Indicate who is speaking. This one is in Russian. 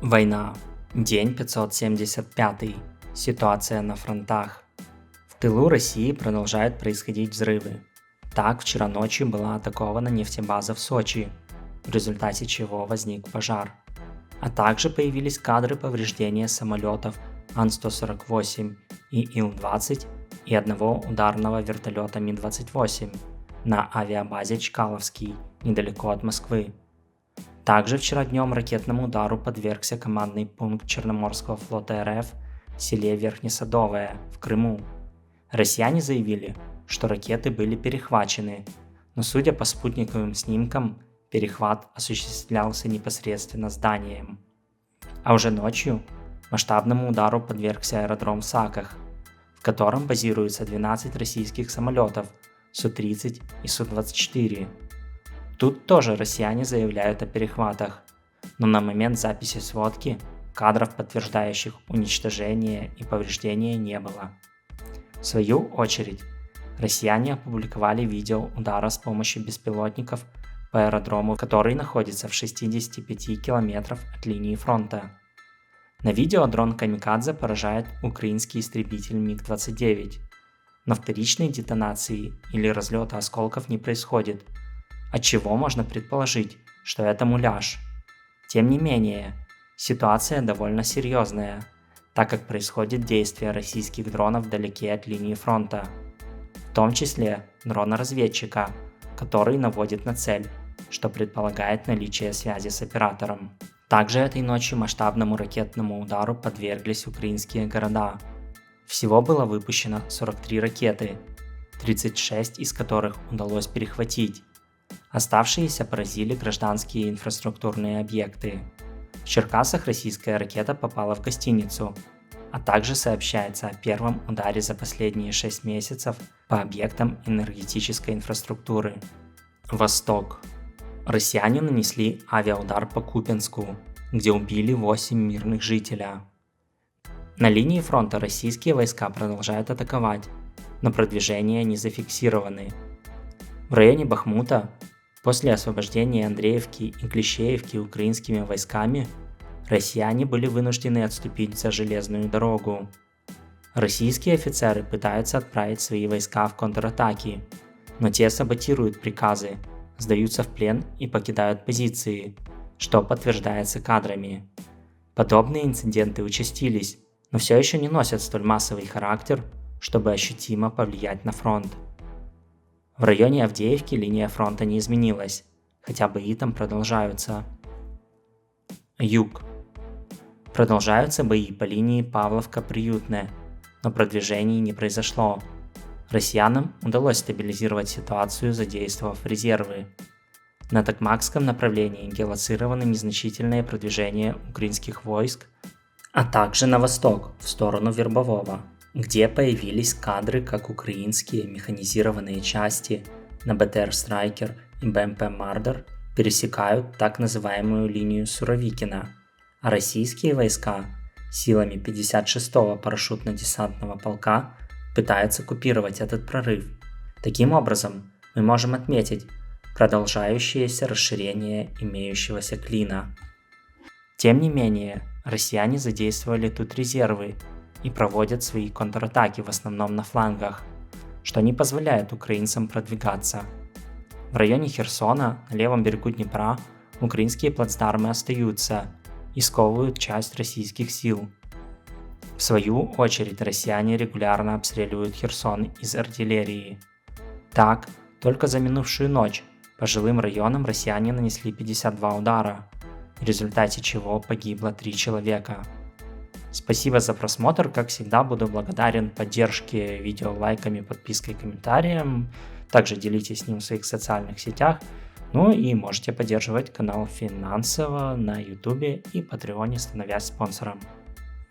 Speaker 1: Война. День 575. Ситуация на фронтах. В тылу России продолжают происходить взрывы. Так, вчера ночью была атакована нефтебаза в Сочи, в результате чего возник пожар. А также появились кадры повреждения самолетов Ан-148 и Ил-20 и одного ударного вертолета Ми-28 на авиабазе Чкаловский, недалеко от Москвы. Также вчера днем ракетному удару подвергся командный пункт Черноморского флота РФ в селе Верхнесадовое в Крыму. Россияне заявили, что ракеты были перехвачены, но судя по спутниковым снимкам, перехват осуществлялся непосредственно зданием. А уже ночью масштабному удару подвергся аэродром в Саках, в котором базируются 12 российских самолетов Су-30 и Су-24. Тут тоже россияне заявляют о перехватах, но на момент записи сводки кадров, подтверждающих уничтожение и повреждения, не было. В свою очередь, россияне опубликовали видео удара с помощью беспилотников по аэродрому, который находится в 65 километрах от линии фронта. На видео дрон «Камикадзе» поражает украинский истребитель МиГ-29, но вторичной детонации или разлета осколков не происходит, отчего можно предположить, что это муляж. Тем не менее, ситуация довольно серьезная, так как происходит действие российских дронов вдалеке от линии фронта, в том числе дрона-разведчика, который наводит на цель, что предполагает наличие связи с оператором. Также этой ночью масштабному ракетному удару подверглись украинские города. Всего было выпущено 43 ракеты, 36 из которых удалось перехватить. Оставшиеся поразили гражданские инфраструктурные объекты. В Черкасах российская ракета попала в гостиницу, а также сообщается о первом ударе за последние 6 месяцев по объектам энергетической инфраструктуры. Восток. Россияне нанесли авиаудар по Купянску, где убили 8 мирных жителей. На линии фронта российские войска продолжают атаковать, но продвижения не зафиксированы. В районе Бахмута, после освобождения Андреевки и Клещеевки украинскими войсками, россияне были вынуждены отступить за железную дорогу. Российские офицеры пытаются отправить свои войска в контратаки, но те саботируют приказы, сдаются в плен и покидают позиции, что подтверждается кадрами. Подобные инциденты участились, но все еще не носят столь массовый характер, чтобы ощутимо повлиять на фронт. В районе Авдеевки линия фронта не изменилась, хотя бои там продолжаются. Юг. Продолжаются бои по линии Павловка-Приютное, но продвижений не произошло. Россиянам удалось стабилизировать ситуацию, задействовав резервы. На Токмакском направлении гелоцировано незначительное продвижение украинских войск, а также на восток, в сторону Вербового, где появились кадры, как украинские механизированные части на БТР «Страйкер» и БМП «Мардер» пересекают так называемую линию Суровикина, а российские войска силами 56-го парашютно-десантного полка пытаются купировать этот прорыв. Таким образом, мы можем отметить продолжающееся расширение имеющегося клина. Тем не менее, россияне задействовали тут резервы и проводят свои контратаки в основном на флангах, что не позволяет украинцам продвигаться. В районе Херсона, на левом берегу Днепра, украинские плацдармы остаются и сковывают часть российских сил. В свою очередь, россияне регулярно обстреливают Херсон из артиллерии. Так, только за минувшую ночь по жилым районам россияне нанесли 52 удара, в результате чего погибло 3 человека. Спасибо за просмотр, как всегда буду благодарен поддержке видео лайками, подпиской, комментарием. Также делитесь с ним в своих социальных сетях. Ну и можете поддерживать канал финансово на YouTube и Patreon, становясь спонсором.